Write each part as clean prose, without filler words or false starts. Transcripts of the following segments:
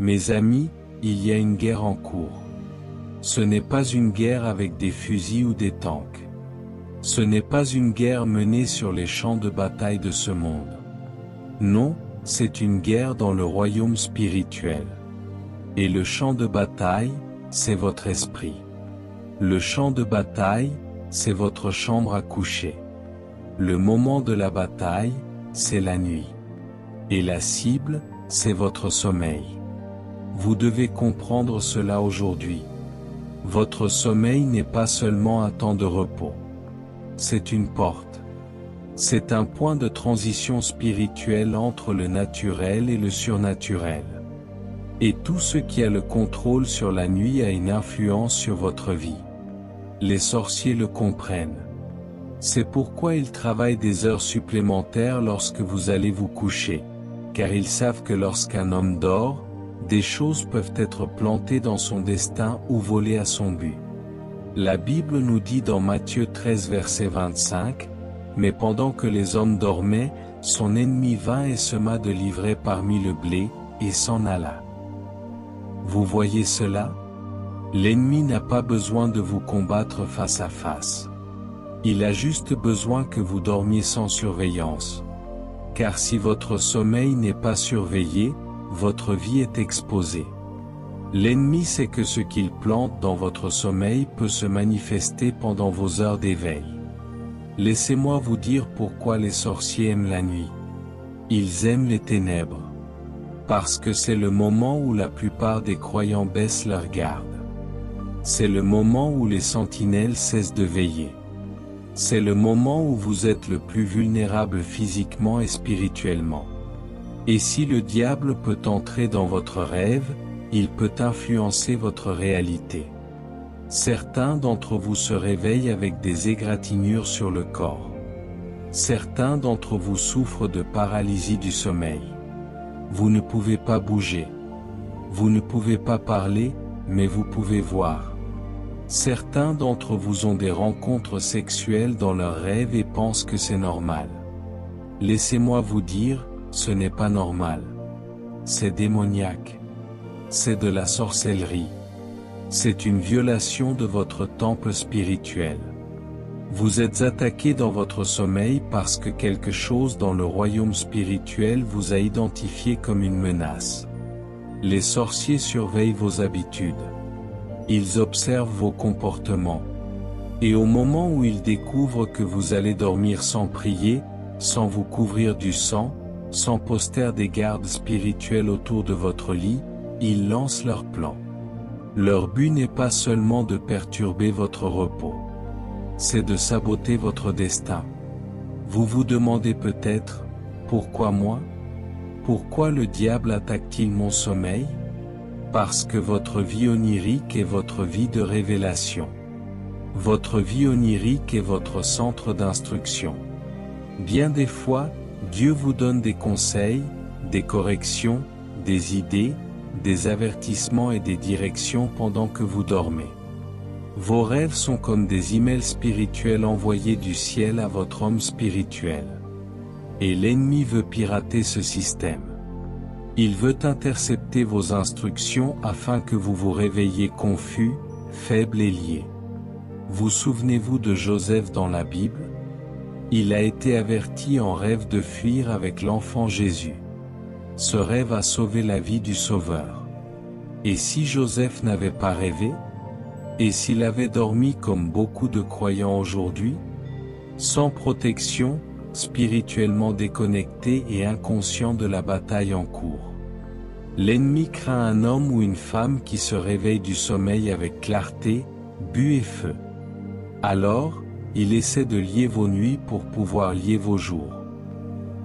Mes amis, il y a une guerre en cours. Ce n'est pas une guerre avec des fusils ou des tanks. Ce n'est pas une guerre menée sur les champs de bataille de ce monde. Non, c'est une guerre dans le royaume spirituel. Et le champ de bataille, c'est votre esprit. Le champ de bataille, c'est votre chambre à coucher. Le moment de la bataille, c'est la nuit. Et la cible, c'est votre sommeil. Vous devez comprendre cela aujourd'hui. Votre sommeil n'est pas seulement un temps de repos. C'est une porte. C'est un point de transition spirituelle entre le naturel et le surnaturel. Et tout ce qui a le contrôle sur la nuit a une influence sur votre vie. Les sorciers le comprennent. C'est pourquoi ils travaillent des heures supplémentaires lorsque vous allez vous coucher, car ils savent que lorsqu'un homme dort, des choses peuvent être plantées dans son destin ou volées à son but. La Bible nous dit dans Matthieu 13 verset 25, « Mais pendant que les hommes dormaient, son ennemi vint et sema de l'ivraie parmi le blé, et s'en alla. » Vous voyez cela? L'ennemi n'a pas besoin de vous combattre face à face. Il a juste besoin que vous dormiez sans surveillance. Car si votre sommeil n'est pas surveillé, votre vie est exposée. L'ennemi sait que ce qu'il plante dans votre sommeil peut se manifester pendant vos heures d'éveil. Laissez-moi vous dire pourquoi les sorciers aiment la nuit. Ils aiment les ténèbres. Parce que c'est le moment où la plupart des croyants baissent leur garde. C'est le moment où les sentinelles cessent de veiller. C'est le moment où vous êtes le plus vulnérable physiquement et spirituellement. Et si le diable peut entrer dans votre rêve, il peut influencer votre réalité. Certains d'entre vous se réveillent avec des égratignures sur le corps. Certains d'entre vous souffrent de paralysie du sommeil. Vous ne pouvez pas bouger. Vous ne pouvez pas parler, mais vous pouvez voir. Certains d'entre vous ont des rencontres sexuelles dans leurs rêves et pensent que c'est normal. Laissez-moi vous dire, ce n'est pas normal. C'est démoniaque. C'est de la sorcellerie. C'est une violation de votre temple spirituel. Vous êtes attaqué dans votre sommeil parce que quelque chose dans le royaume spirituel vous a identifié comme une menace. Les sorciers surveillent vos habitudes. Ils observent vos comportements. Et au moment où ils découvrent que vous allez dormir sans prier, sans vous couvrir du sang, sans poster des gardes spirituels autour de votre lit, ils lancent leur plan. Leur but n'est pas seulement de perturber votre repos. C'est de saboter votre destin. Vous vous demandez peut-être, pourquoi moi? Pourquoi le diable attaque-t-il mon sommeil? Parce que votre vie onirique est votre vie de révélation. Votre vie onirique est votre centre d'instruction. Bien des fois, Dieu vous donne des conseils, des corrections, des idées, des avertissements et des directions pendant que vous dormez. Vos rêves sont comme des emails spirituels envoyés du ciel à votre homme spirituel. Et l'ennemi veut pirater ce système. Il veut intercepter vos instructions afin que vous vous réveilliez confus, faibles et liés. Vous souvenez-vous de Joseph dans la Bible? Il a été averti en rêve de fuir avec l'enfant Jésus. Ce rêve a sauvé la vie du Sauveur. Et si Joseph n'avait pas rêvé? Et s'il avait dormi comme beaucoup de croyants aujourd'hui? Sans protection, spirituellement déconnecté et inconscient de la bataille en cours. L'ennemi craint un homme ou une femme qui se réveille du sommeil avec clarté, but et feu. Alors, il essaie de lier vos nuits pour pouvoir lier vos jours.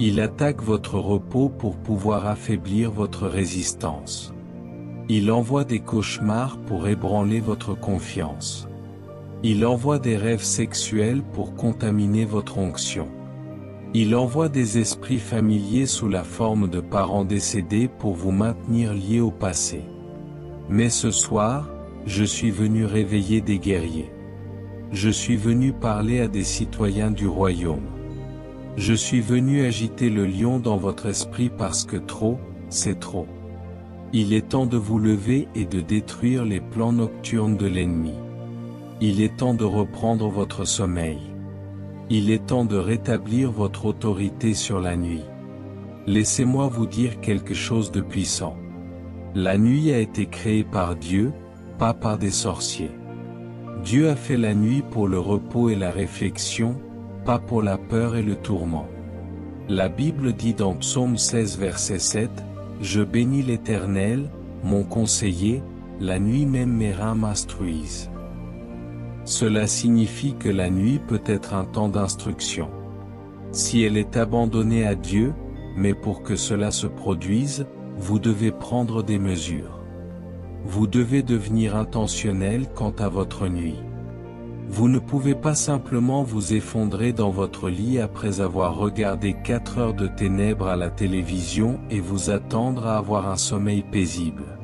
Il attaque votre repos pour pouvoir affaiblir votre résistance. Il envoie des cauchemars pour ébranler votre confiance. Il envoie des rêves sexuels pour contaminer votre onction. Il envoie des esprits familiers sous la forme de parents décédés pour vous maintenir liés au passé. Mais ce soir, je suis venu réveiller des guerriers. Je suis venu parler à des citoyens du royaume. Je suis venu agiter le lion dans votre esprit parce que trop, c'est trop. Il est temps de vous lever et de détruire les plans nocturnes de l'ennemi. Il est temps de reprendre votre sommeil. Il est temps de rétablir votre autorité sur la nuit. Laissez-moi vous dire quelque chose de puissant. La nuit a été créée par Dieu, pas par des sorciers. Dieu a fait la nuit pour le repos et la réflexion, pas pour la peur et le tourment. La Bible dit dans Psaume 16 verset 7, « Je bénis l'Éternel, mon conseiller, la nuit même mes reins m'instruisent. » Cela signifie que la nuit peut être un temps d'instruction. Si elle est abandonnée à Dieu, mais pour que cela se produise, vous devez prendre des mesures. Vous devez devenir intentionnel quant à votre nuit. Vous ne pouvez pas simplement vous effondrer dans votre lit après avoir regardé 4 heures de ténèbres à la télévision et vous attendre à avoir un sommeil paisible.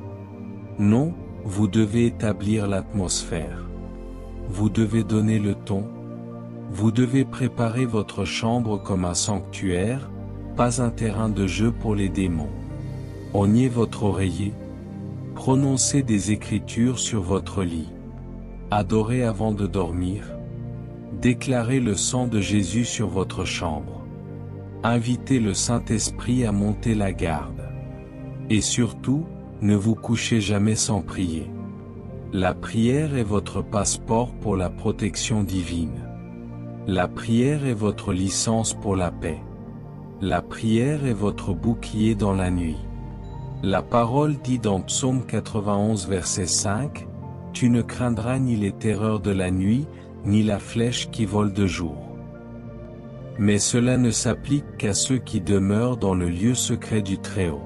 Non, vous devez établir l'atmosphère. Vous devez donner le ton. Vous devez préparer votre chambre comme un sanctuaire, pas un terrain de jeu pour les démons. Oignez votre oreiller. Prononcez des écritures sur votre lit. Adorez avant de dormir. Déclarez le sang de Jésus sur votre chambre. Invitez le Saint-Esprit à monter la garde. Et surtout, ne vous couchez jamais sans prier. La prière est votre passeport pour la protection divine. La prière est votre licence pour la paix. La prière est votre bouclier dans la nuit. La parole dit dans Psaume 91 verset 5, « Tu ne craindras ni les terreurs de la nuit, ni la flèche qui vole de jour. » Mais cela ne s'applique qu'à ceux qui demeurent dans le lieu secret du Très-Haut.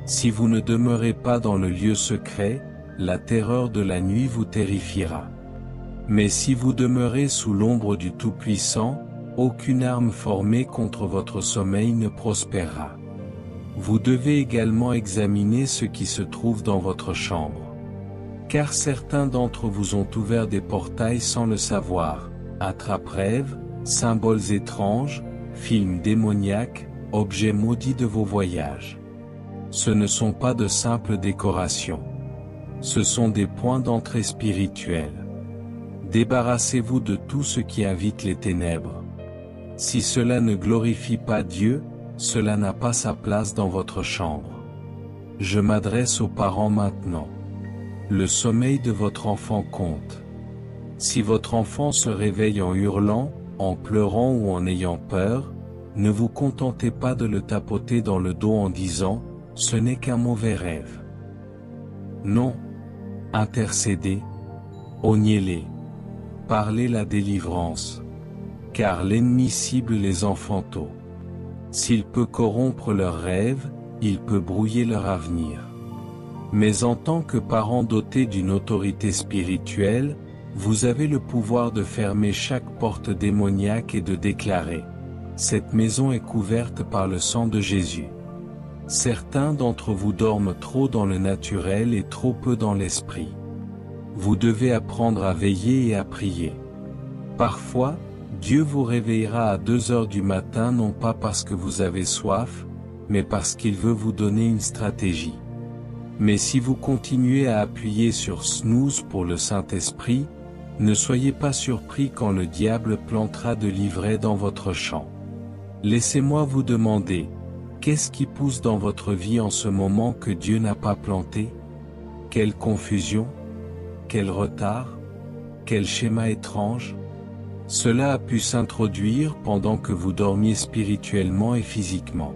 Si vous ne demeurez pas dans le lieu secret, la terreur de la nuit vous terrifiera. Mais si vous demeurez sous l'ombre du Tout-Puissant, aucune arme formée contre votre sommeil ne prospérera. Vous devez également examiner ce qui se trouve dans votre chambre. Car certains d'entre vous ont ouvert des portails sans le savoir, attrape-rêves, symboles étranges, films démoniaques, objets maudits de vos voyages. Ce ne sont pas de simples décorations. Ce sont des points d'entrée spirituels. Débarrassez-vous de tout ce qui invite les ténèbres. Si cela ne glorifie pas Dieu, cela n'a pas sa place dans votre chambre. Je m'adresse aux parents maintenant. Le sommeil de votre enfant compte. Si votre enfant se réveille en hurlant, en pleurant ou en ayant peur, ne vous contentez pas de le tapoter dans le dos en disant « ce n'est qu'un mauvais rêve ». Non. Intercédez. Oignez-les. Parlez la délivrance. Car l'ennemi cible les enfants tôt. S'il peut corrompre leurs rêves, il peut brouiller leur avenir. Mais en tant que parent doté d'une autorité spirituelle, vous avez le pouvoir de fermer chaque porte démoniaque et de déclarer « Cette maison est couverte par le sang de Jésus ». Certains d'entre vous dorment trop dans le naturel et trop peu dans l'esprit. Vous devez apprendre à veiller et à prier. Parfois, Dieu vous réveillera à 2 heures du matin non pas parce que vous avez soif, mais parce qu'il veut vous donner une stratégie. Mais si vous continuez à appuyer sur snooze pour le Saint-Esprit, ne soyez pas surpris quand le diable plantera de l'ivraie dans votre champ. Laissez-moi vous demander, qu'est-ce qui pousse dans votre vie en ce moment que Dieu n'a pas planté? Quelle confusion? Quel retard? Quel schéma étrange? Cela a pu s'introduire pendant que vous dormiez spirituellement et physiquement.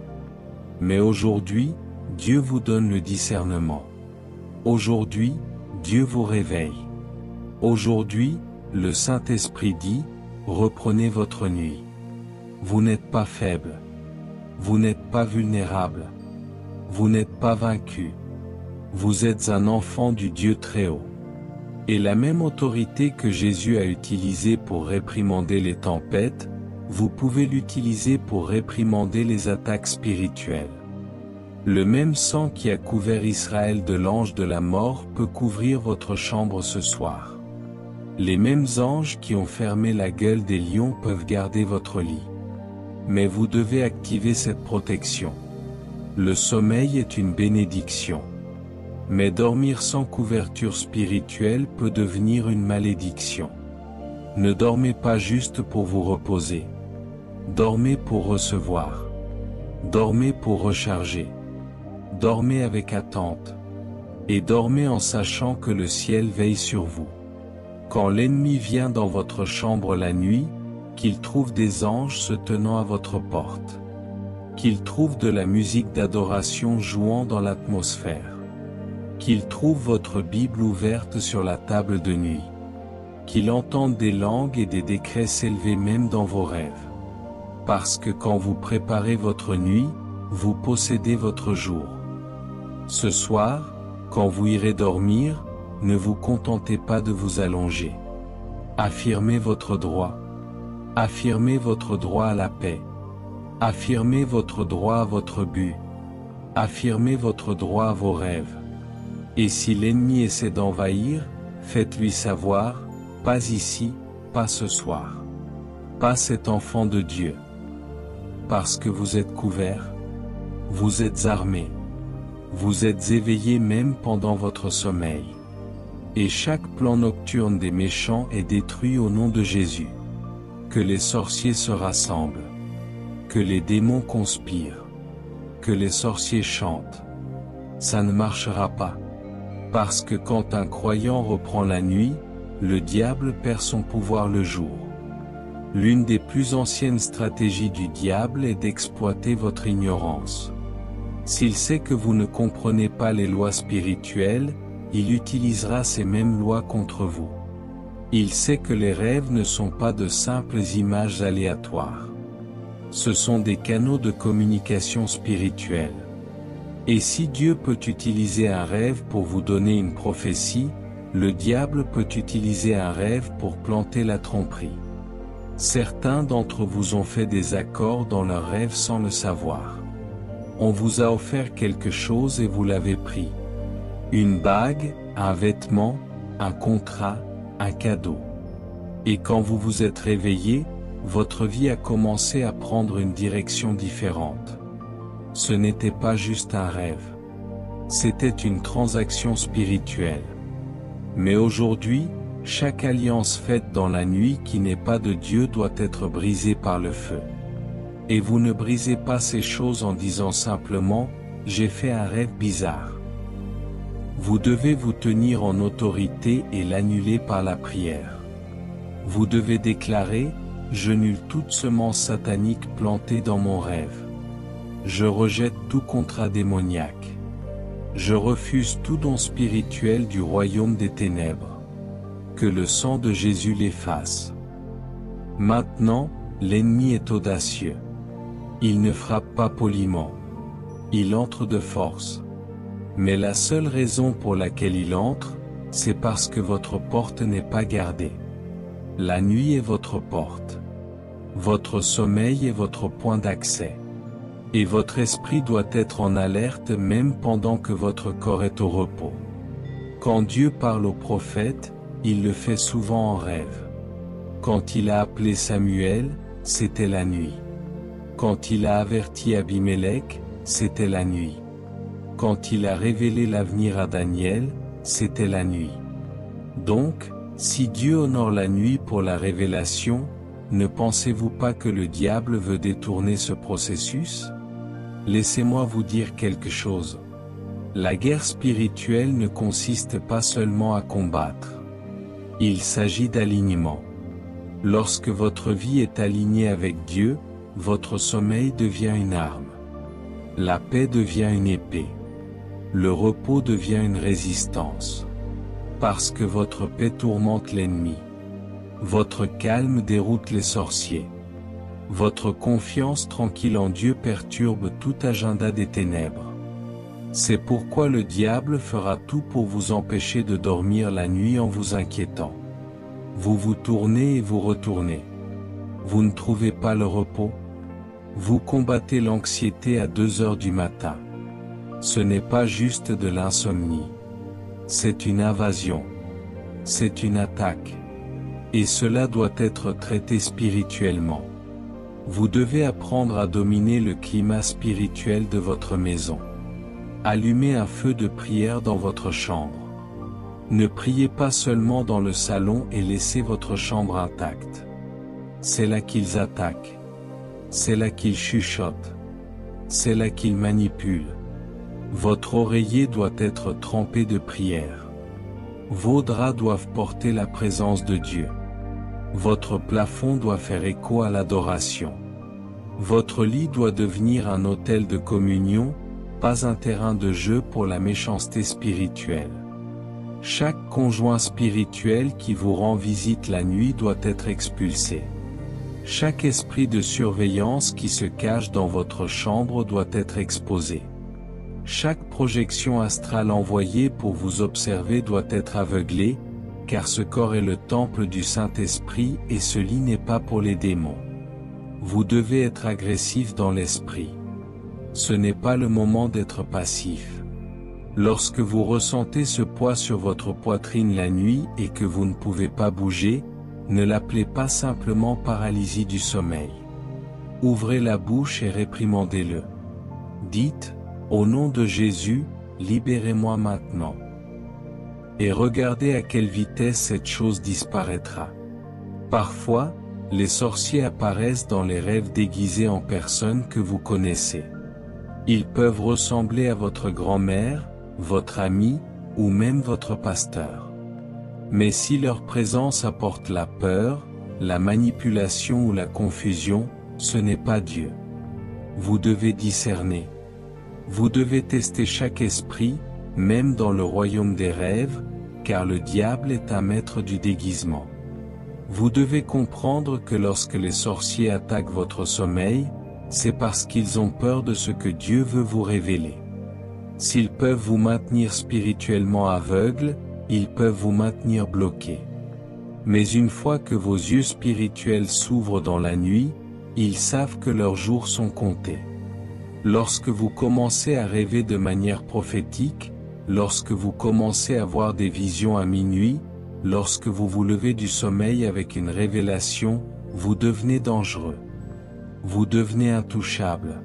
Mais aujourd'hui, Dieu vous donne le discernement. Aujourd'hui, Dieu vous réveille. Aujourd'hui, le Saint-Esprit dit, reprenez votre nuit. Vous n'êtes pas faible. Vous n'êtes pas vulnérable. Vous n'êtes pas vaincu. Vous êtes un enfant du Dieu Très-Haut. Et la même autorité que Jésus a utilisée pour réprimander les tempêtes, vous pouvez l'utiliser pour réprimander les attaques spirituelles. Le même sang qui a couvert Israël de l'ange de la mort peut couvrir votre chambre ce soir. Les mêmes anges qui ont fermé la gueule des lions peuvent garder votre lit. Mais vous devez activer cette protection. Le sommeil est une bénédiction. Mais dormir sans couverture spirituelle peut devenir une malédiction. Ne dormez pas juste pour vous reposer. Dormez pour recevoir. Dormez pour recharger. Dormez avec attente. Et dormez en sachant que le ciel veille sur vous. Quand l'ennemi vient dans votre chambre la nuit, qu'il trouve des anges se tenant à votre porte. Qu'il trouve de la musique d'adoration jouant dans l'atmosphère. Qu'il trouve votre Bible ouverte sur la table de nuit. Qu'il entende des langues et des décrets s'élever même dans vos rêves. Parce que quand vous préparez votre nuit, vous possédez votre jour. Ce soir, quand vous irez dormir, ne vous contentez pas de vous allonger. Affirmez votre droit. Affirmez votre droit à la paix. Affirmez votre droit à votre but. Affirmez votre droit à vos rêves. Et si l'ennemi essaie d'envahir, faites-lui savoir, pas ici, pas ce soir. Pas cet enfant de Dieu. Parce que vous êtes couverts. Vous êtes armés. Vous êtes éveillés même pendant votre sommeil. Et chaque plan nocturne des méchants est détruit au nom de Jésus. Que les sorciers se rassemblent. Que les démons conspirent. Que les sorciers chantent. Ça ne marchera pas. Parce que quand un croyant reprend la nuit, le diable perd son pouvoir le jour. L'une des plus anciennes stratégies du diable est d'exploiter votre ignorance. S'il sait que vous ne comprenez pas les lois spirituelles, il utilisera ces mêmes lois contre vous. Il sait que les rêves ne sont pas de simples images aléatoires. Ce sont des canaux de communication spirituelle. Et si Dieu peut utiliser un rêve pour vous donner une prophétie, le diable peut utiliser un rêve pour planter la tromperie. Certains d'entre vous ont fait des accords dans leurs rêves sans le savoir. On vous a offert quelque chose et vous l'avez pris. Une bague, un vêtement, un contrat, un cadeau. Et quand vous vous êtes réveillé, votre vie a commencé à prendre une direction différente. Ce n'était pas juste un rêve. C'était une transaction spirituelle. Mais aujourd'hui, chaque alliance faite dans la nuit qui n'est pas de Dieu doit être brisée par le feu. Et vous ne brisez pas ces choses en disant simplement, « J'ai fait un rêve bizarre ». Vous devez vous tenir en autorité et l'annuler par la prière. Vous devez déclarer, « J'annule toute semence satanique plantée dans mon rêve. Je rejette tout contrat démoniaque. Je refuse tout don spirituel du royaume des ténèbres. Que le sang de Jésus l'efface. » Maintenant, l'ennemi est audacieux. Il ne frappe pas poliment. Il entre de force. Mais la seule raison pour laquelle il entre, c'est parce que votre porte n'est pas gardée. La nuit est votre porte. Votre sommeil est votre point d'accès. Et votre esprit doit être en alerte même pendant que votre corps est au repos. Quand Dieu parle au prophète, il le fait souvent en rêve. Quand il a appelé Samuel, c'était la nuit. Quand il a averti Abimélec, c'était la nuit. Quand il a révélé l'avenir à Daniel, c'était la nuit. Donc, si Dieu honore la nuit pour la révélation, ne pensez-vous pas que le diable veut détourner ce processus? Laissez-moi vous dire quelque chose. La guerre spirituelle ne consiste pas seulement à combattre. Il s'agit d'alignement. Lorsque votre vie est alignée avec Dieu, votre sommeil devient une arme. La paix devient une épée. Le repos devient une résistance. Parce que votre paix tourmente l'ennemi. Votre calme déroute les sorciers. Votre confiance tranquille en Dieu perturbe tout agenda des ténèbres. C'est pourquoi le diable fera tout pour vous empêcher de dormir la nuit en vous inquiétant. Vous vous tournez et vous retournez. Vous ne trouvez pas le repos? Vous combattez l'anxiété à 2 heures du matin. Ce n'est pas juste de l'insomnie. C'est une invasion. C'est une attaque. Et cela doit être traité spirituellement. Vous devez apprendre à dominer le climat spirituel de votre maison. Allumez un feu de prière dans votre chambre. Ne priez pas seulement dans le salon et laissez votre chambre intacte. C'est là qu'ils attaquent. C'est là qu'ils chuchotent. C'est là qu'ils manipulent. Votre oreiller doit être trempé de prière. Vos draps doivent porter la présence de Dieu. Votre plafond doit faire écho à l'adoration. Votre lit doit devenir un autel de communion, pas un terrain de jeu pour la méchanceté spirituelle. Chaque conjoint spirituel qui vous rend visite la nuit doit être expulsé. Chaque esprit de surveillance qui se cache dans votre chambre doit être exposé. Chaque projection astrale envoyée pour vous observer doit être aveuglée, car ce corps est le temple du Saint-Esprit et ce lit n'est pas pour les démons. Vous devez être agressif dans l'esprit. Ce n'est pas le moment d'être passif. Lorsque vous ressentez ce poids sur votre poitrine la nuit et que vous ne pouvez pas bouger, ne l'appelez pas simplement paralysie du sommeil. Ouvrez la bouche et réprimandez-le. Dites, au nom de Jésus, libérez-moi maintenant. Et regardez à quelle vitesse cette chose disparaîtra. Parfois, les sorciers apparaissent dans les rêves déguisés en personnes que vous connaissez. Ils peuvent ressembler à votre grand-mère, votre ami, ou même votre pasteur. Mais si leur présence apporte la peur, la manipulation ou la confusion, ce n'est pas Dieu. Vous devez discerner. Vous devez tester chaque esprit, même dans le royaume des rêves, car le diable est un maître du déguisement. Vous devez comprendre que lorsque les sorciers attaquent votre sommeil, c'est parce qu'ils ont peur de ce que Dieu veut vous révéler. S'ils peuvent vous maintenir spirituellement aveugle, ils peuvent vous maintenir bloqué. Mais une fois que vos yeux spirituels s'ouvrent dans la nuit, ils savent que leurs jours sont comptés. Lorsque vous commencez à rêver de manière prophétique, lorsque vous commencez à voir des visions à minuit, lorsque vous vous levez du sommeil avec une révélation, vous devenez dangereux. Vous devenez intouchable.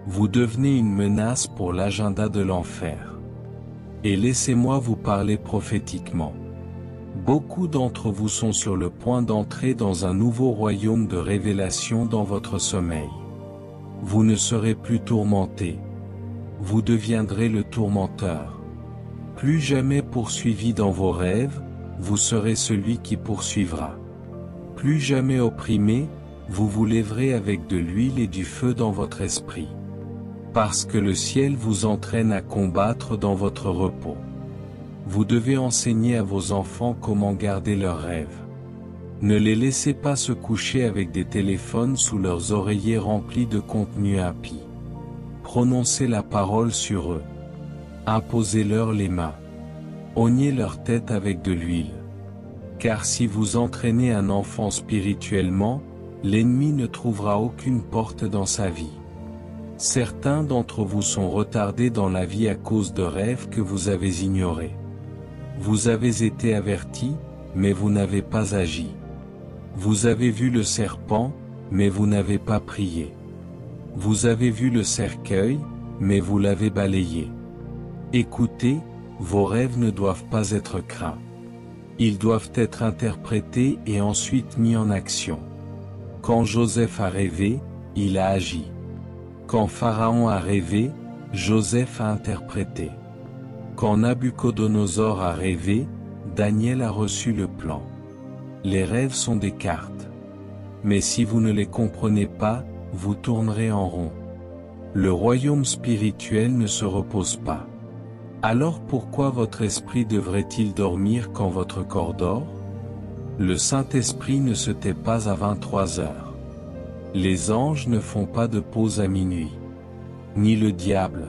Vous devenez une menace pour l'agenda de l'enfer. Et laissez-moi vous parler prophétiquement. Beaucoup d'entre vous sont sur le point d'entrer dans un nouveau royaume de révélation dans votre sommeil. Vous ne serez plus tourmenté. Vous deviendrez le tourmenteur. Plus jamais poursuivi dans vos rêves, vous serez celui qui poursuivra. Plus jamais opprimé, vous vous lèverez avec de l'huile et du feu dans votre esprit. Parce que le ciel vous entraîne à combattre dans votre repos. Vous devez enseigner à vos enfants comment garder leurs rêves. Ne les laissez pas se coucher avec des téléphones sous leurs oreillers remplis de contenu impie. Prononcez la parole sur eux. Imposez-leur les mains. Oignez leur tête avec de l'huile. Car si vous entraînez un enfant spirituellement, l'ennemi ne trouvera aucune porte dans sa vie. Certains d'entre vous sont retardés dans la vie à cause de rêves que vous avez ignorés. Vous avez été avertis, mais vous n'avez pas agi. Vous avez vu le serpent, mais vous n'avez pas prié. Vous avez vu le cercueil, mais vous l'avez balayé. Écoutez, vos rêves ne doivent pas être craints. Ils doivent être interprétés et ensuite mis en action. Quand Joseph a rêvé, il a agi. Quand Pharaon a rêvé, Joseph a interprété. Quand Nabuchodonosor a rêvé, Daniel a reçu le plan. Les rêves sont des cartes. Mais si vous ne les comprenez pas, vous tournerez en rond. Le royaume spirituel ne se repose pas. Alors pourquoi votre esprit devrait-il dormir quand votre corps dort? Le Saint-Esprit ne se tait pas à 23 heures. Les anges ne font pas de pause à minuit. Ni le diable.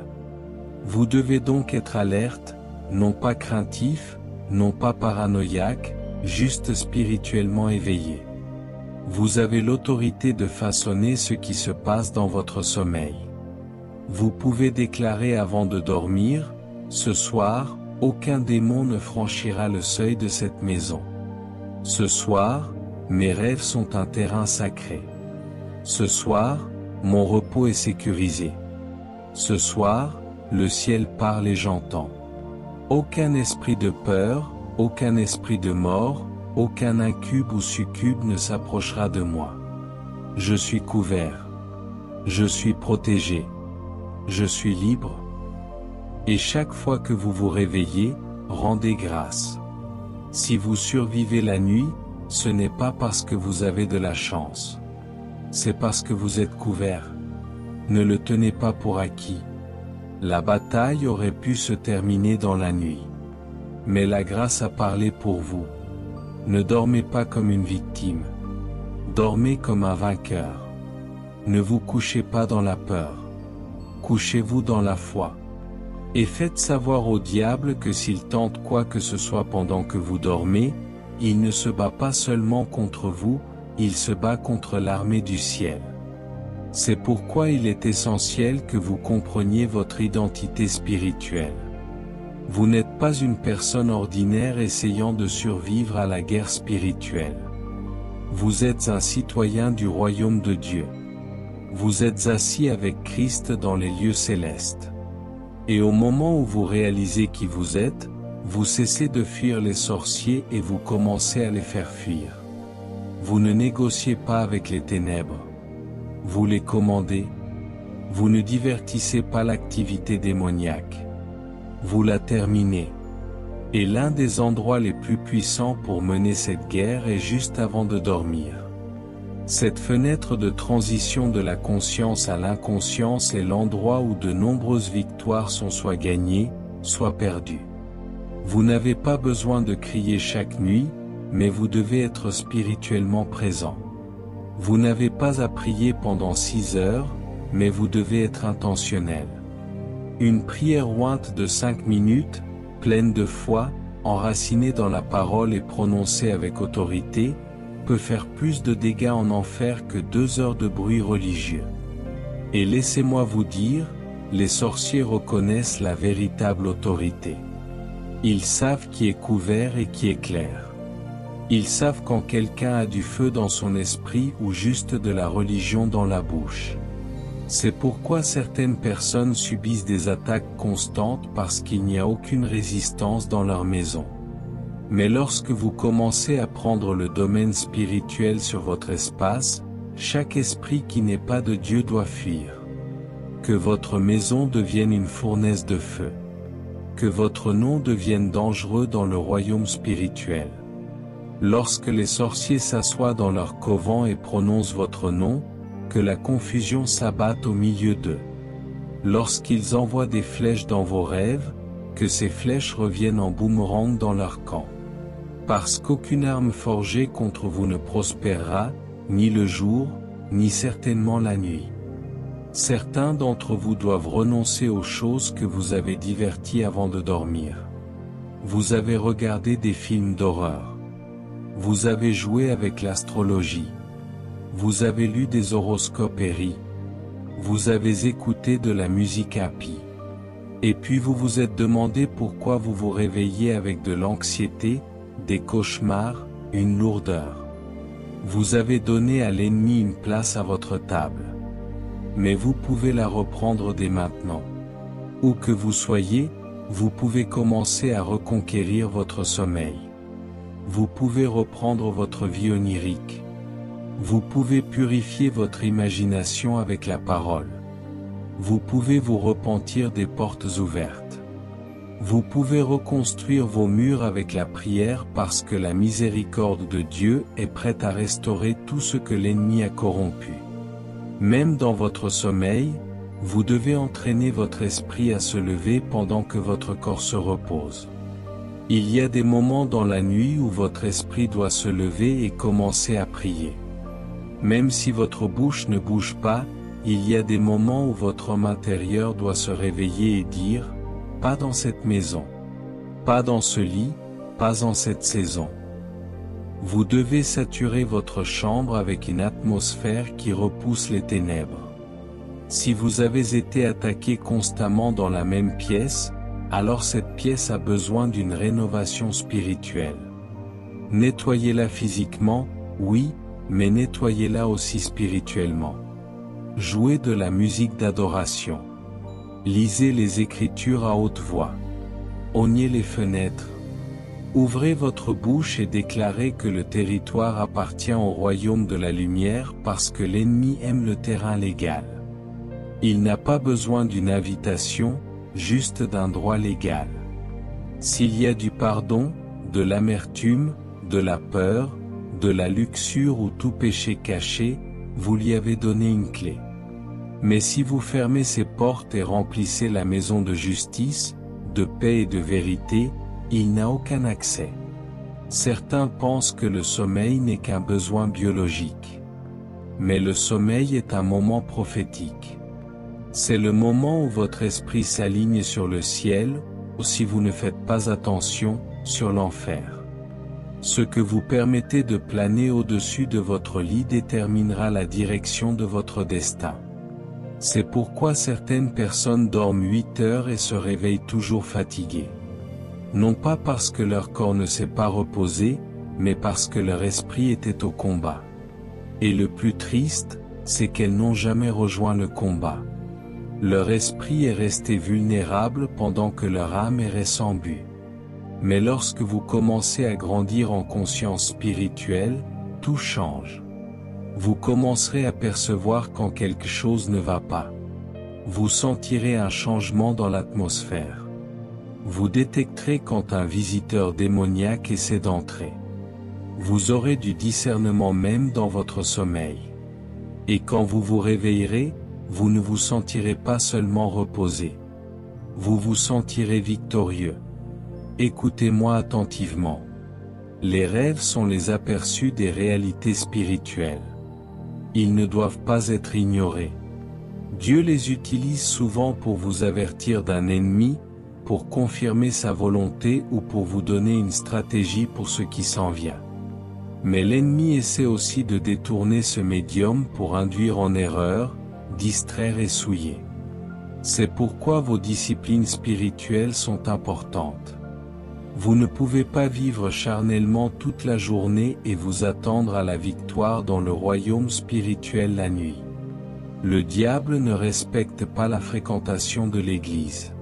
Vous devez donc être alerte, non pas craintif, non pas paranoïaque, juste spirituellement éveillé. Vous avez l'autorité de façonner ce qui se passe dans votre sommeil. Vous pouvez déclarer avant de dormir, ce soir, aucun démon ne franchira le seuil de cette maison. Ce soir, mes rêves sont un terrain sacré. Ce soir, mon repos est sécurisé. Ce soir, le ciel parle et j'entends. Aucun esprit de peur, aucun esprit de mort, aucun incube ou succube ne s'approchera de moi. Je suis couvert. Je suis protégé. Je suis libre. Et chaque fois que vous vous réveillez, rendez grâce. Si vous survivez la nuit, ce n'est pas parce que vous avez de la chance. C'est parce que vous êtes couvert. Ne le tenez pas pour acquis. La bataille aurait pu se terminer dans la nuit. Mais la grâce a parlé pour vous. Ne dormez pas comme une victime. Dormez comme un vainqueur. Ne vous couchez pas dans la peur. Couchez-vous dans la foi. Et faites savoir au diable que s'il tente quoi que ce soit pendant que vous dormez, il ne se bat pas seulement contre vous, il se bat contre l'armée du ciel. C'est pourquoi il est essentiel que vous compreniez votre identité spirituelle. Vous n'êtes pas une personne ordinaire essayant de survivre à la guerre spirituelle. Vous êtes un citoyen du royaume de Dieu. Vous êtes assis avec Christ dans les lieux célestes. Et au moment où vous réalisez qui vous êtes, vous cessez de fuir les sorciers et vous commencez à les faire fuir. Vous ne négociez pas avec les ténèbres. Vous les commandez. Vous ne divertissez pas l'activité démoniaque. Vous la terminez. Et l'un des endroits les plus puissants pour mener cette guerre est juste avant de dormir. Cette fenêtre de transition de la conscience à l'inconscience est l'endroit où de nombreuses victoires sont soit gagnées, soit perdues. Vous n'avez pas besoin de crier chaque nuit, mais vous devez être spirituellement présent. Vous n'avez pas à prier pendant 6 heures, mais vous devez être intentionnel. Une prière ointe de 5 minutes, pleine de foi, enracinée dans la parole et prononcée avec autorité, peut faire plus de dégâts en enfer que 2 heures de bruit religieux. Et laissez-moi vous dire, les sorciers reconnaissent la véritable autorité. Ils savent qui est couvert et qui est clair. Ils savent quand quelqu'un a du feu dans son esprit ou juste de la religion dans la bouche. C'est pourquoi certaines personnes subissent des attaques constantes parce qu'il n'y a aucune résistance dans leur maison. Mais lorsque vous commencez à prendre le domaine spirituel sur votre espace, chaque esprit qui n'est pas de Dieu doit fuir. Que votre maison devienne une fournaise de feu. Que votre nom devienne dangereux dans le royaume spirituel. Lorsque les sorciers s'assoient dans leur couvent et prononcent votre nom, que la confusion s'abatte au milieu d'eux. Lorsqu'ils envoient des flèches dans vos rêves, que ces flèches reviennent en boomerang dans leur camp. Parce qu'aucune arme forgée contre vous ne prospérera, ni le jour, ni certainement la nuit. Certains d'entre vous doivent renoncer aux choses que vous avez diverties avant de dormir. Vous avez regardé des films d'horreur. Vous avez joué avec l'astrologie. Vous avez lu des horoscopes et ri. Vous avez écouté de la musique happy. Et puis vous vous êtes demandé pourquoi vous vous réveillez avec de l'anxiété, des cauchemars, une lourdeur. Vous avez donné à l'ennemi une place à votre table. Mais vous pouvez la reprendre dès maintenant. Où que vous soyez, vous pouvez commencer à reconquérir votre sommeil. Vous pouvez reprendre votre vie onirique. Vous pouvez purifier votre imagination avec la parole. Vous pouvez vous repentir des portes ouvertes. Vous pouvez reconstruire vos murs avec la prière parce que la miséricorde de Dieu est prête à restaurer tout ce que l'ennemi a corrompu. Même dans votre sommeil, vous devez entraîner votre esprit à se lever pendant que votre corps se repose. Il y a des moments dans la nuit où votre esprit doit se lever et commencer à prier. Même si votre bouche ne bouge pas, il y a des moments où votre homme intérieur doit se réveiller et dire « Pas dans cette maison. Pas dans ce lit, pas en cette saison. » Vous devez saturer votre chambre avec une atmosphère qui repousse les ténèbres. Si vous avez été attaqué constamment dans la même pièce, alors cette pièce a besoin d'une rénovation spirituelle. Nettoyez-la physiquement, oui, mais nettoyez-la aussi spirituellement. Jouez de la musique d'adoration. Lisez les Écritures à haute voix. Rognez les fenêtres. Ouvrez votre bouche et déclarez que le territoire appartient au royaume de la lumière parce que l'ennemi aime le terrain légal. Il n'a pas besoin d'une invitation, juste d'un droit légal. S'il y a du pardon, de l'amertume, de la peur, de la luxure ou tout péché caché, vous lui avez donné une clé. Mais si vous fermez ces portes et remplissez la maison de justice, de paix et de vérité, il n'a aucun accès. Certains pensent que le sommeil n'est qu'un besoin biologique. Mais le sommeil est un moment prophétique. C'est le moment où votre esprit s'aligne sur le ciel, ou si vous ne faites pas attention, sur l'enfer. Ce que vous permettez de planer au-dessus de votre lit déterminera la direction de votre destin. C'est pourquoi certaines personnes dorment 8 heures et se réveillent toujours fatiguées. Non pas parce que leur corps ne s'est pas reposé, mais parce que leur esprit était au combat. Et le plus triste, c'est qu'elles n'ont jamais rejoint le combat. Leur esprit est resté vulnérable pendant que leur âme errait sans but. Mais lorsque vous commencez à grandir en conscience spirituelle, tout change. Vous commencerez à percevoir quand quelque chose ne va pas. Vous sentirez un changement dans l'atmosphère. Vous détecterez quand un visiteur démoniaque essaie d'entrer. Vous aurez du discernement même dans votre sommeil. Et quand vous vous réveillerez, vous ne vous sentirez pas seulement reposé. Vous vous sentirez victorieux. Écoutez-moi attentivement. Les rêves sont les aperçus des réalités spirituelles. Ils ne doivent pas être ignorés. Dieu les utilise souvent pour vous avertir d'un ennemi, pour confirmer sa volonté ou pour vous donner une stratégie pour ce qui s'en vient. Mais l'ennemi essaie aussi de détourner ce médium pour induire en erreur, distraire et souiller. C'est pourquoi vos disciplines spirituelles sont importantes. Vous ne pouvez pas vivre charnellement toute la journée et vous attendre à la victoire dans le royaume spirituel la nuit. Le diable ne respecte pas la fréquentation de l'Église.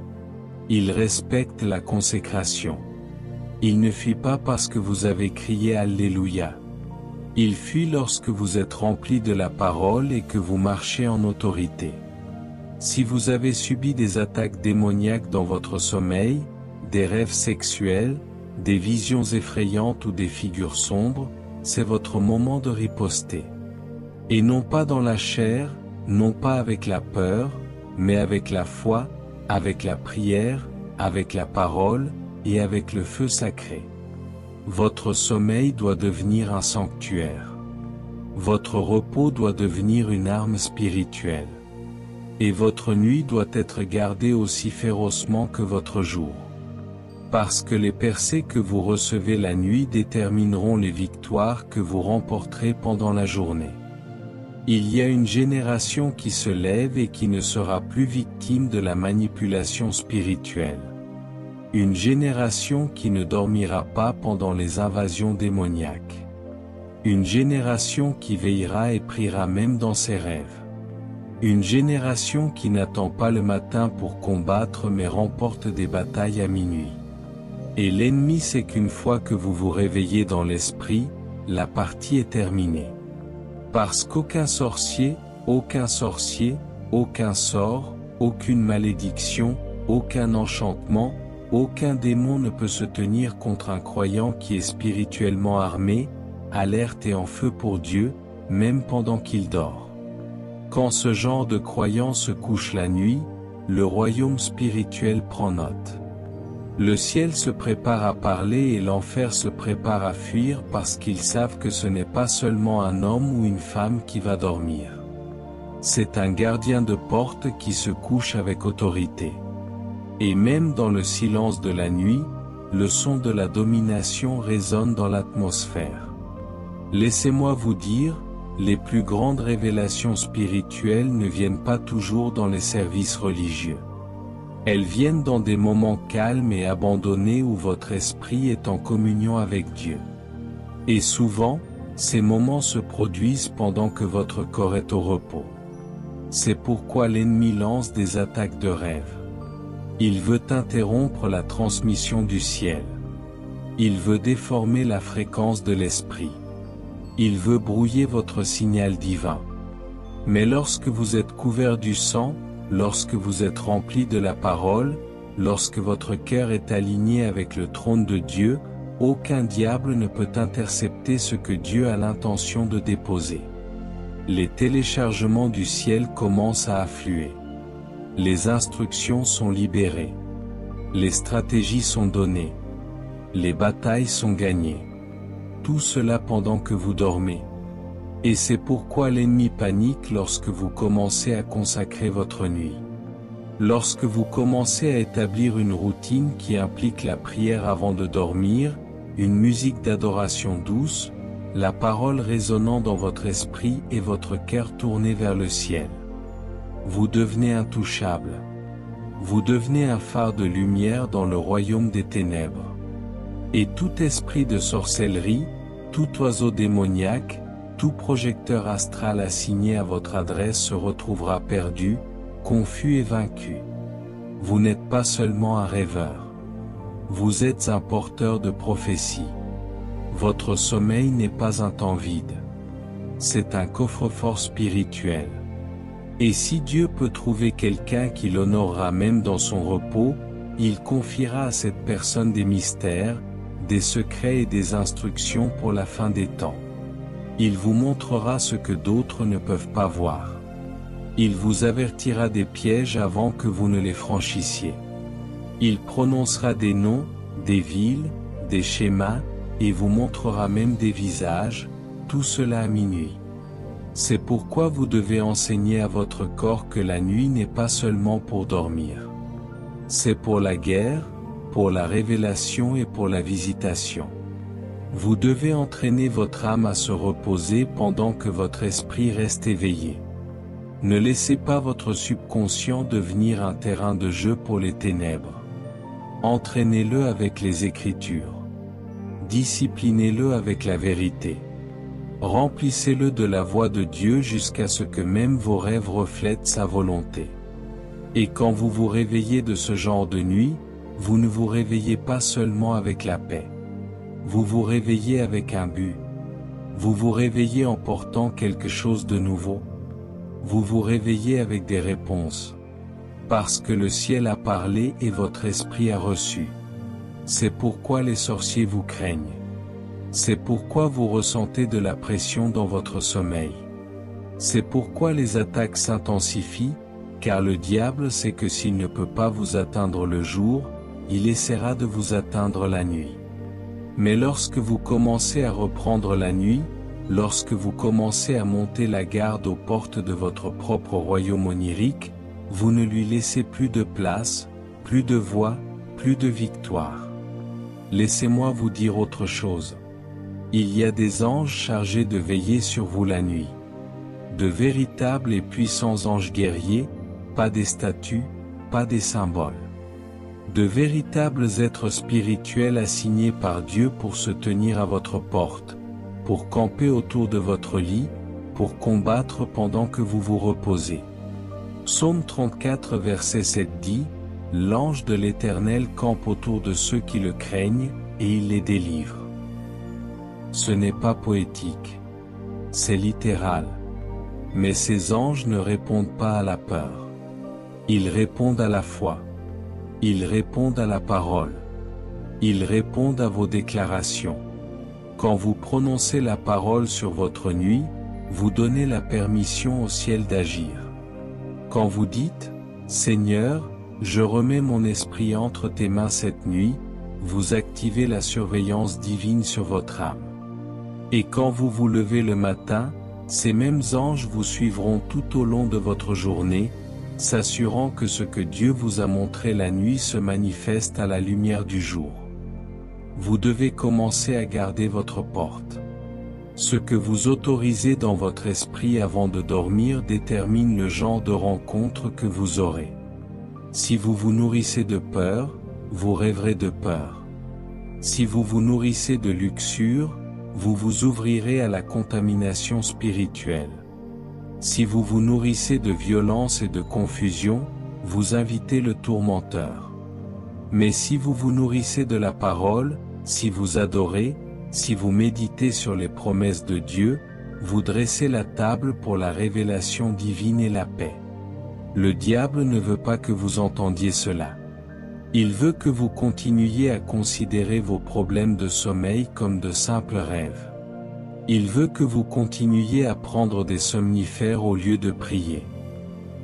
Il respecte la consécration. Il ne fuit pas parce que vous avez crié Alléluia. Il fuit lorsque vous êtes rempli de la parole et que vous marchez en autorité. Si vous avez subi des attaques démoniaques dans votre sommeil, des rêves sexuels, des visions effrayantes ou des figures sombres, c'est votre moment de riposter. Et non pas dans la chair, non pas avec la peur, mais avec la foi, avec la prière, avec la parole, et avec le feu sacré. Votre sommeil doit devenir un sanctuaire. Votre repos doit devenir une arme spirituelle. Et votre nuit doit être gardée aussi férocement que votre jour. Parce que les percées que vous recevez la nuit détermineront les victoires que vous remporterez pendant la journée. Il y a une génération qui se lève et qui ne sera plus victime de la manipulation spirituelle. Une génération qui ne dormira pas pendant les invasions démoniaques. Une génération qui veillera et priera même dans ses rêves. Une génération qui n'attend pas le matin pour combattre mais remporte des batailles à minuit. Et l'ennemi sait qu'une fois que vous vous réveillez dans l'esprit, la partie est terminée. Parce qu'aucun sorcier, aucun sort, aucune malédiction, aucun enchantement, aucun démon ne peut se tenir contre un croyant qui est spirituellement armé, alerte et en feu pour Dieu, même pendant qu'il dort. Quand ce genre de croyant se couche la nuit, le royaume spirituel prend note. Le ciel se prépare à parler et l'enfer se prépare à fuir parce qu'ils savent que ce n'est pas seulement un homme ou une femme qui va dormir. C'est un gardien de porte qui se couche avec autorité. Et même dans le silence de la nuit, le son de la domination résonne dans l'atmosphère. Laissez-moi vous dire, les plus grandes révélations spirituelles ne viennent pas toujours dans les services religieux. Elles viennent dans des moments calmes et abandonnés où votre esprit est en communion avec Dieu. Et souvent, ces moments se produisent pendant que votre corps est au repos. C'est pourquoi l'ennemi lance des attaques de rêve. Il veut interrompre la transmission du ciel. Il veut déformer la fréquence de l'esprit. Il veut brouiller votre signal divin. Mais lorsque vous êtes couvert du sang, lorsque vous êtes rempli de la parole, lorsque votre cœur est aligné avec le trône de Dieu, aucun diable ne peut intercepter ce que Dieu a l'intention de déposer. Les téléchargements du ciel commencent à affluer. Les instructions sont libérées. Les stratégies sont données. Les batailles sont gagnées. Tout cela pendant que vous dormez. Et c'est pourquoi l'ennemi panique lorsque vous commencez à consacrer votre nuit. Lorsque vous commencez à établir une routine qui implique la prière avant de dormir, une musique d'adoration douce, la parole résonnant dans votre esprit et votre cœur tourné vers le ciel. Vous devenez intouchable. Vous devenez un phare de lumière dans le royaume des ténèbres. Et tout esprit de sorcellerie, tout oiseau démoniaque, tout projecteur astral assigné à votre adresse se retrouvera perdu, confus et vaincu. Vous n'êtes pas seulement un rêveur. Vous êtes un porteur de prophétie. Votre sommeil n'est pas un temps vide. C'est un coffre-fort spirituel. Et si Dieu peut trouver quelqu'un qui l'honorera même dans son repos, il confiera à cette personne des mystères, des secrets et des instructions pour la fin des temps. Il vous montrera ce que d'autres ne peuvent pas voir. Il vous avertira des pièges avant que vous ne les franchissiez. Il prononcera des noms, des villes, des schémas, et vous montrera même des visages, tout cela à minuit. C'est pourquoi vous devez enseigner à votre corps que la nuit n'est pas seulement pour dormir. C'est pour la guerre, pour la révélation et pour la visitation. Vous devez entraîner votre âme à se reposer pendant que votre esprit reste éveillé. Ne laissez pas votre subconscient devenir un terrain de jeu pour les ténèbres. Entraînez-le avec les Écritures. Disciplinez-le avec la vérité. Remplissez-le de la voix de Dieu jusqu'à ce que même vos rêves reflètent sa volonté. Et quand vous vous réveillez de ce genre de nuit, vous ne vous réveillez pas seulement avec la paix. Vous vous réveillez avec un but. Vous vous réveillez en portant quelque chose de nouveau. Vous vous réveillez avec des réponses. Parce que le ciel a parlé et votre esprit a reçu. C'est pourquoi les sorciers vous craignent. C'est pourquoi vous ressentez de la pression dans votre sommeil. C'est pourquoi les attaques s'intensifient, car le diable sait que s'il ne peut pas vous atteindre le jour, il essaiera de vous atteindre la nuit. Mais lorsque vous commencez à reprendre la nuit, lorsque vous commencez à monter la garde aux portes de votre propre royaume onirique, vous ne lui laissez plus de place, plus de voix, plus de victoire. Laissez-moi vous dire autre chose. Il y a des anges chargés de veiller sur vous la nuit. De véritables et puissants anges guerriers, pas des statues, pas des symboles. De véritables êtres spirituels assignés par Dieu pour se tenir à votre porte, pour camper autour de votre lit, pour combattre pendant que vous vous reposez. Psaume 34 verset 7 dit, « L'ange de l'Éternel campe autour de ceux qui le craignent, et il les délivre. » Ce n'est pas poétique. C'est littéral. Mais ces anges ne répondent pas à la peur. Ils répondent à la foi. Ils répondent à la parole. Ils répondent à vos déclarations. Quand vous prononcez la parole sur votre nuit, vous donnez la permission au ciel d'agir. Quand vous dites, « Seigneur, je remets mon esprit entre tes mains cette nuit », vous activez la surveillance divine sur votre âme. Et quand vous vous levez le matin, ces mêmes anges vous suivront tout au long de votre journée, s'assurant que ce que Dieu vous a montré la nuit se manifeste à la lumière du jour. Vous devez commencer à garder votre porte. Ce que vous autorisez dans votre esprit avant de dormir détermine le genre de rencontre que vous aurez. Si vous vous nourrissez de peur, vous rêverez de peur. Si vous vous nourrissez de luxure, vous vous ouvrirez à la contamination spirituelle. Si vous vous nourrissez de violence et de confusion, vous invitez le tourmenteur. Mais si vous vous nourrissez de la parole, si vous adorez, si vous méditez sur les promesses de Dieu, vous dressez la table pour la révélation divine et la paix. Le diable ne veut pas que vous entendiez cela. Il veut que vous continuiez à considérer vos problèmes de sommeil comme de simples rêves. Il veut que vous continuiez à prendre des somnifères au lieu de prier.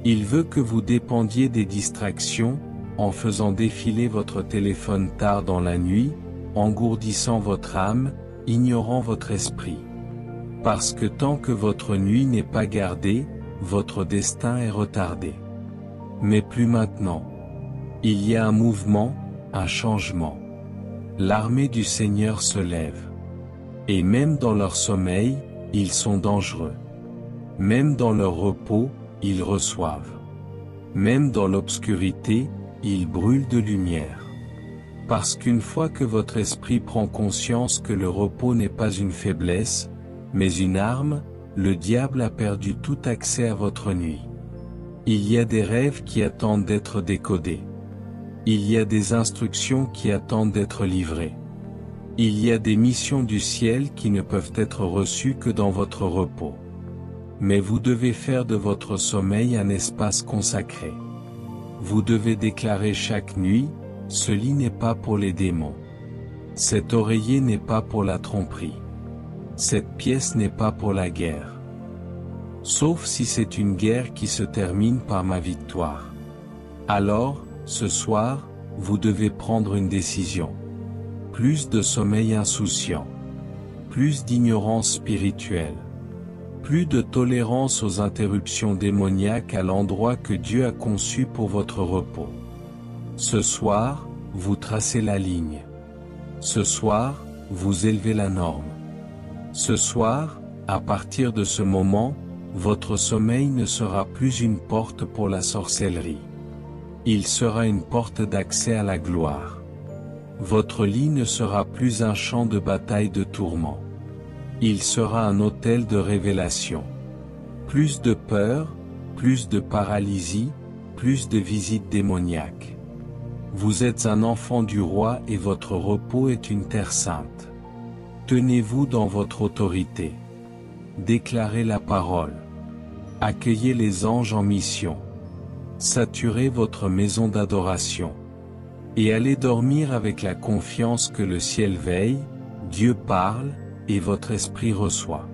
Il veut que vous dépendiez des distractions, en faisant défiler votre téléphone tard dans la nuit, engourdissant votre âme, ignorant votre esprit. Parce que tant que votre nuit n'est pas gardée, votre destin est retardé. Mais plus maintenant. Il y a un mouvement, un changement. L'armée du Seigneur se lève. Et même dans leur sommeil, ils sont dangereux. Même dans leur repos, ils reçoivent. Même dans l'obscurité, ils brûlent de lumière. Parce qu'une fois que votre esprit prend conscience que le repos n'est pas une faiblesse, mais une arme, le diable a perdu tout accès à votre nuit. Il y a des rêves qui attendent d'être décodés. Il y a des instructions qui attendent d'être livrées. Il y a des missions du ciel qui ne peuvent être reçues que dans votre repos. Mais vous devez faire de votre sommeil un espace consacré. Vous devez déclarer chaque nuit, ce lit n'est pas pour les démons. Cet oreiller n'est pas pour la tromperie. Cette pièce n'est pas pour la guerre. Sauf si c'est une guerre qui se termine par ma victoire. Alors, ce soir, vous devez prendre une décision. Plus de sommeil insouciant. Plus d'ignorance spirituelle. Plus de tolérance aux interruptions démoniaques à l'endroit que Dieu a conçu pour votre repos. Ce soir, vous tracez la ligne. Ce soir, vous élevez la norme. Ce soir, à partir de ce moment, votre sommeil ne sera plus une porte pour la sorcellerie. Il sera une porte d'accès à la gloire. Votre lit ne sera plus un champ de bataille de tourment. Il sera un autel de révélation. Plus de peur, plus de paralysie, plus de visites démoniaques. Vous êtes un enfant du roi et votre repos est une terre sainte. Tenez-vous dans votre autorité. Déclarez la parole. Accueillez les anges en mission. Saturez votre maison d'adoration. Et allez dormir avec la confiance que le ciel veille, Dieu parle, et votre esprit reçoit.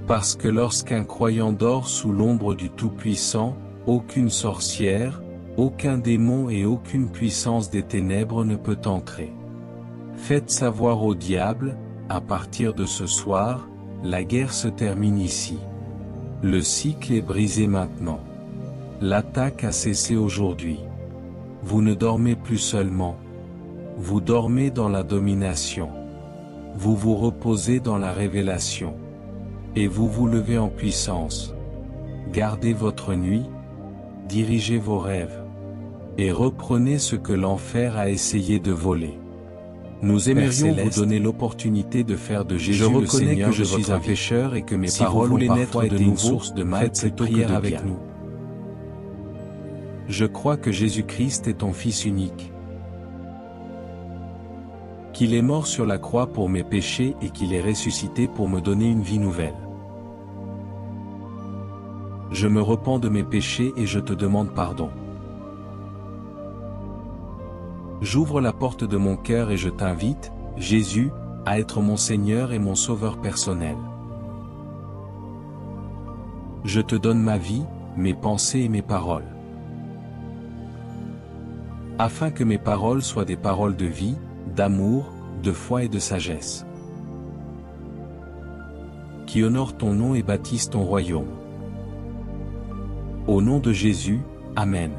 Parce que lorsqu'un croyant dort sous l'ombre du Tout-Puissant, aucune sorcière, aucun démon et aucune puissance des ténèbres ne peut entrer. Faites savoir au diable, à partir de ce soir, la guerre se termine ici. Le cycle est brisé maintenant. L'attaque a cessé aujourd'hui. Vous ne dormez plus seulement. Vous dormez dans la domination. Vous vous reposez dans la révélation. Et vous vous levez en puissance. Gardez votre nuit. Dirigez vos rêves. Et reprenez ce que l'enfer a essayé de voler. Nous aimerions vous donner l'opportunité de faire de Jésus le Seigneur. Je reconnais que je suis un pécheur et que mes paroles ont parfois été une source de mal. Faites prière avec nous. Je crois que Jésus-Christ est ton Fils unique. Qu'il est mort sur la croix pour mes péchés et qu'il est ressuscité pour me donner une vie nouvelle. Je me repens de mes péchés et je te demande pardon. J'ouvre la porte de mon cœur et je t'invite, Jésus, à être mon Seigneur et mon Sauveur personnel. Je te donne ma vie, mes pensées et mes paroles. Afin que mes paroles soient des paroles de vie, d'amour, de foi et de sagesse. Qui honorent ton nom et bâtissent ton royaume. Au nom de Jésus, Amen.